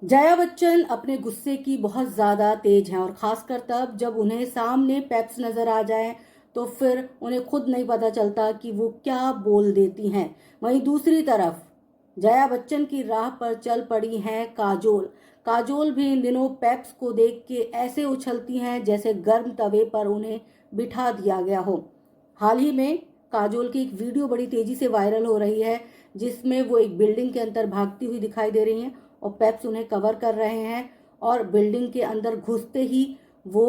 जया बच्चन अपने गुस्से की बहुत ज़्यादा तेज हैं और ख़ासकर तब जब उन्हें सामने पेप्स नज़र आ जाएं तो फिर उन्हें खुद नहीं पता चलता कि वो क्या बोल देती हैं। वहीं दूसरी तरफ जया बच्चन की राह पर चल पड़ी हैं काजोल। काजोल भी इन दिनों पेप्स को देख के ऐसे उछलती हैं जैसे गर्म तवे पर उन्हें बिठा दिया गया हो। हाल ही में काजोल की एक वीडियो बड़ी तेजी से वायरल हो रही है जिसमें वो एक बिल्डिंग के अंदर भागती हुई दिखाई दे रही हैं और पेप्स उन्हें कवर कर रहे हैं और बिल्डिंग के अंदर घुसते ही वो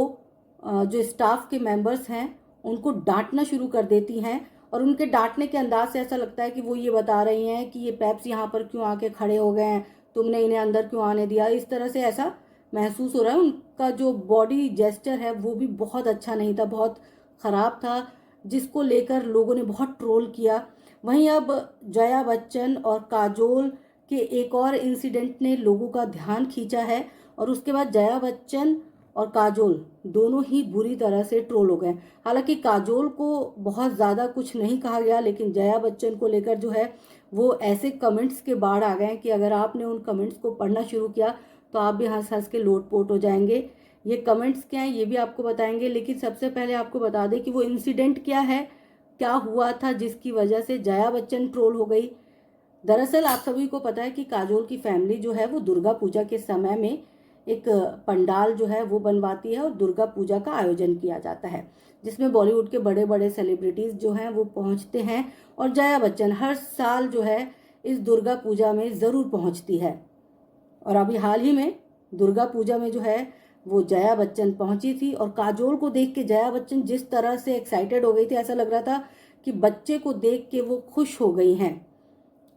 जो स्टाफ के मेंबर्स हैं उनको डांटना शुरू कर देती हैं और उनके डांटने के अंदाज से ऐसा लगता है कि वो ये बता रही हैं कि ये पेप्स यहाँ पर क्यों आके खड़े हो गए हैं, तुमने इन्हें अंदर क्यों आने दिया। इस तरह से ऐसा महसूस हो रहा है। उनका जो बॉडी जेस्चर है वो भी बहुत अच्छा नहीं था, बहुत ख़राब था, जिसको लेकर लोगों ने बहुत ट्रोल किया। वहीं अब जया बच्चन और काजोल के एक और इंसिडेंट ने लोगों का ध्यान खींचा है और उसके बाद जया बच्चन और काजोल दोनों ही बुरी तरह से ट्रोल हो गए। हालांकि काजोल को बहुत ज़्यादा कुछ नहीं कहा गया, लेकिन जया बच्चन को लेकर जो है वो ऐसे कमेंट्स के बाढ़ आ गए कि अगर आपने उन कमेंट्स को पढ़ना शुरू किया तो आप भी हंस हंस के लोटपोट हो जाएंगे। ये कमेंट्स क्या हैं ये भी आपको बताएंगे, लेकिन सबसे पहले आपको बता दें कि वो इंसिडेंट क्या है, क्या हुआ था जिसकी वजह से जया बच्चन ट्रोल हो गई। दरअसल आप सभी को पता है कि काजोल की फैमिली जो है वो दुर्गा पूजा के समय में एक पंडाल जो है वो बनवाती है और दुर्गा पूजा का आयोजन किया जाता है जिसमें बॉलीवुड के बड़े बड़े सेलिब्रिटीज जो हैं वो पहुंचते हैं और जया बच्चन हर साल जो है इस दुर्गा पूजा में ज़रूर पहुंचती है। और अभी हाल ही में दुर्गा पूजा में जो है वो जया बच्चन पहुंची थी और काजोल को देख के जया बच्चन जिस तरह से एक्साइटेड हो गई थी, ऐसा लग रहा था कि बच्चे को देख के वो खुश हो गई हैं।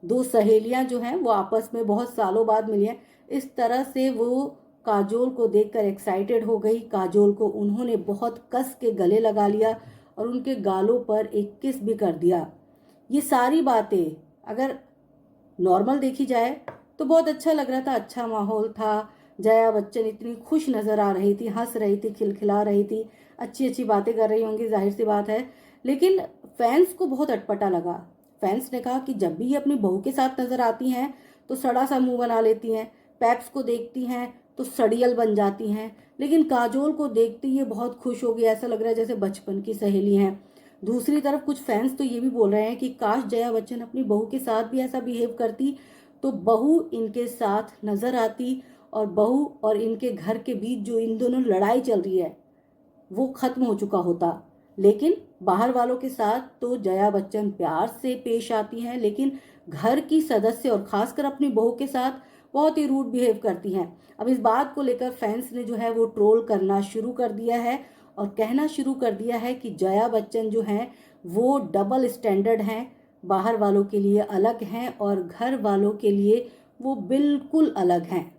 दो सहेलियां जो हैं वो आपस में बहुत सालों बाद मिली हैं। इस तरह से वो काजोल को देखकर एक्साइटेड हो गई। काजोल को उन्होंने बहुत कस के गले लगा लिया और उनके गालों पर एक किस भी कर दिया। ये सारी बातें अगर नॉर्मल देखी जाए तो बहुत अच्छा लग रहा था, अच्छा माहौल था। जया बच्चन इतनी खुश नजर आ रही थी, हंस रही थी, खिलखिला रही थी, अच्छी अच्छी बातें कर रही होंगी, जाहिर सी बात है। लेकिन फैंस को बहुत अटपटा लगा। फैंस ने कहा कि जब भी ये अपनी बहू के साथ नजर आती हैं तो सड़ा सा मुंह बना लेती हैं, पैप्स को देखती हैं तो सड़ियल बन जाती हैं, लेकिन काजोल को देखते ही ये बहुत खुश हो गई, ऐसा लग रहा है जैसे बचपन की सहेली हैं। दूसरी तरफ कुछ फैंस तो ये भी बोल रहे हैं कि काश जया बच्चन अपनी बहू के साथ भी ऐसा बिहेव करती तो बहू इनके साथ नजर आती और बहू और इनके घर के बीच जो इन दोनों लड़ाई चल रही है वो खत्म हो चुका होता। लेकिन बाहर वालों के साथ तो जया बच्चन प्यार से पेश आती हैं, लेकिन घर की सदस्य और खासकर अपनी बहू के साथ बहुत ही रूड बिहेव करती हैं। अब इस बात को लेकर फैंस ने जो है वो ट्रोल करना शुरू कर दिया है और कहना शुरू कर दिया है कि जया बच्चन जो हैं वो डबल स्टैंडर्ड हैं, बाहर वालों के लिए अलग हैं और घर वालों के लिए वो बिल्कुल अलग हैं।